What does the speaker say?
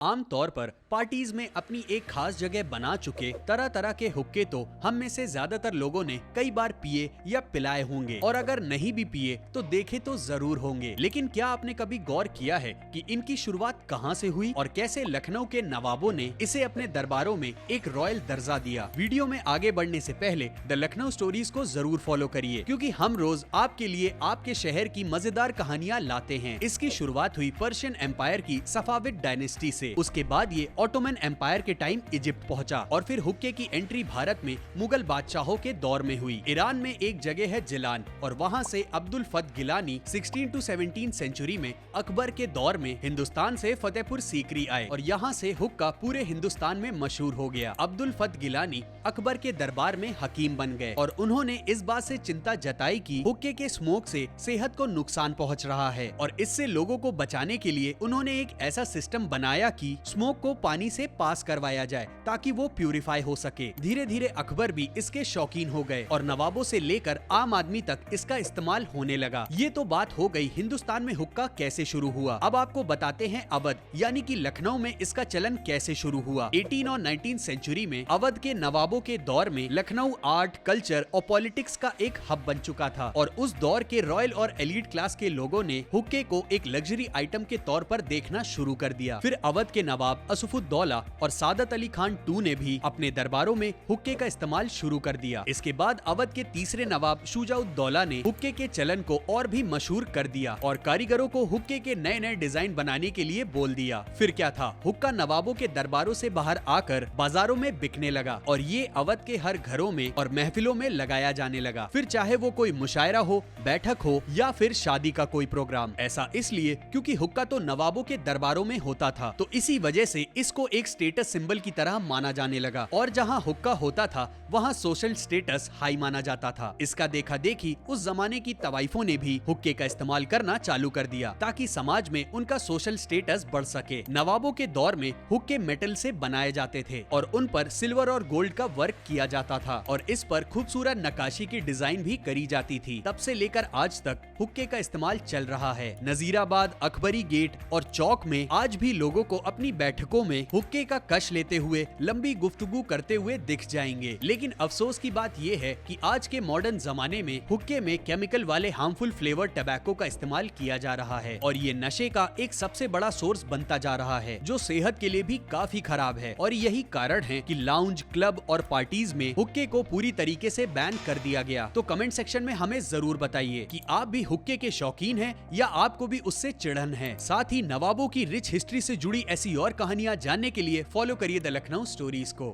आमतौर पर पार्टीज में अपनी एक खास जगह बना चुके तरह तरह के हुक्के तो हम में से ज्यादातर लोगों ने कई बार पिए या पिलाए होंगे, और अगर नहीं भी पिए तो देखे तो जरूर होंगे। लेकिन क्या आपने कभी गौर किया है कि इनकी शुरुआत कहां से हुई और कैसे लखनऊ के नवाबों ने इसे अपने दरबारों में एक रॉयल दर्जा दिया। वीडियो में आगे बढ़ने से पहले द लखनऊ स्टोरीज को जरूर फॉलो करिए, क्योंकि हम रोज आपके लिए आपके शहर की मजेदार कहानियां लाते हैं। इसकी शुरुआत हुई पर्शियन एम्पायर की सफाविद डायनेस्टी से। उसके बाद ये ऑटोमन एम्पायर के टाइम इजिप्ट पहुंचा और फिर हुक्के की एंट्री भारत में मुगल बादशाहों के दौर में हुई। ईरान में एक जगह है जिलान, और वहां से अब्दुल फत गिलानी 16 to 17 सेंचुरी में अकबर के दौर में हिंदुस्तान से फतेहपुर सीकरी आए और यहाँ से हुक्का पूरे हिंदुस्तान में मशहूर हो गया। अब्दुल फत गिलानी अकबर के दरबार में हकीम बन गए और उन्होंने इस बात से चिंता जताई कि हुक्के के स्मोक से सेहत को नुकसान पहुँच रहा है, और इससे लोगों को बचाने के लिए उन्होंने एक ऐसा सिस्टम बनाया कि स्मोक को पानी से पास करवाया जाए ताकि वो प्यूरिफाई हो सके। धीरे धीरे अकबर भी इसके शौकीन हो गए और नवाबों से लेकर आम आदमी तक इसका इस्तेमाल होने लगा। ये तो बात हो गई हिंदुस्तान में हुक्का कैसे शुरू हुआ। अब आपको बताते हैं अवध यानी कि लखनऊ में इसका चलन कैसे शुरू हुआ। 18 और 19 सेंचुरी में अवध के नवाबों के दौर में लखनऊ आर्ट, कल्चर और पॉलिटिक्स का एक हब बन चुका था, और उस दौर के रॉयल और एलीट क्लास के लोगों ने हुक्के को एक लग्जरी आइटम के तौर पर देखना शुरू कर दिया। फिर अवध के नवाब असुफुद्दौला और सादत अली खान टू ने भी अपने दरबारों में हुक्के का इस्तेमाल शुरू कर दिया। इसके बाद अवध के तीसरे नवाब शुजाउद्दौला ने हुक्के के चलन को और भी मशहूर कर दिया और कारीगरों को हुक्के के नए नए डिजाइन बनाने के लिए बोल दिया। फिर क्या था, हुक्का नवाबों के दरबारों से बाहर आकर बाजारों में बिकने लगा और ये अवध के हर घरों में और महफिलों में लगाया जाने लगा। फिर चाहे वो कोई मुशायरा हो, बैठक हो या फिर शादी का कोई प्रोग्राम। ऐसा इसलिए क्योंकि हुक्का तो नवाबों के दरबारों में होता था, तो इसी वजह से इसको एक स्टेटस सिंबल की तरह माना जाने लगा, और जहां हुक्का होता था वहां सोशल स्टेटस हाई माना जाता था। इसका देखा देखी उस जमाने की तवाइफों ने भी हुक्के का इस्तेमाल करना चालू कर दिया ताकि समाज में उनका सोशल स्टेटस बढ़ सके। नवाबों के दौर में हुक्के मेटल से बनाए जाते थे और उन पर सिल्वर और गोल्ड का वर्क किया जाता था, और इस पर खूबसूरत नक्काशी की डिजाइन भी करी जाती थी। तब से लेकर आज तक हुक्के का इस्तेमाल चल रहा है। नजीराबाद, अकबरी गेट और चौक में आज भी लोगों को अपनी बैठकों में हुक्के का कश लेते हुए लंबी गुफ्तगू करते हुए दिख जाएंगे। लेकिन अफसोस की बात ये है कि आज के मॉडर्न जमाने में हुक्के में केमिकल वाले हार्मफुल फ्लेवर टबैको का इस्तेमाल किया जा रहा है, और ये नशे का एक सबसे बड़ा सोर्स बनता जा रहा है जो सेहत के लिए भी काफी खराब है। और यही कारण है कि लाउंज, क्लब और पार्टीज में हुक्के को पूरी तरीके से बैन कर दिया गया। तो कमेंट सेक्शन में हमें जरूर बताइए कि आप भी हुक्के के शौकीन हैं या आपको भी उससे चिढ़न है। साथ ही नवाबों की रिच हिस्ट्री से जुड़ी ऐसी और कहानियां जानने के लिए फॉलो करिए द लखनऊ स्टोरीज को।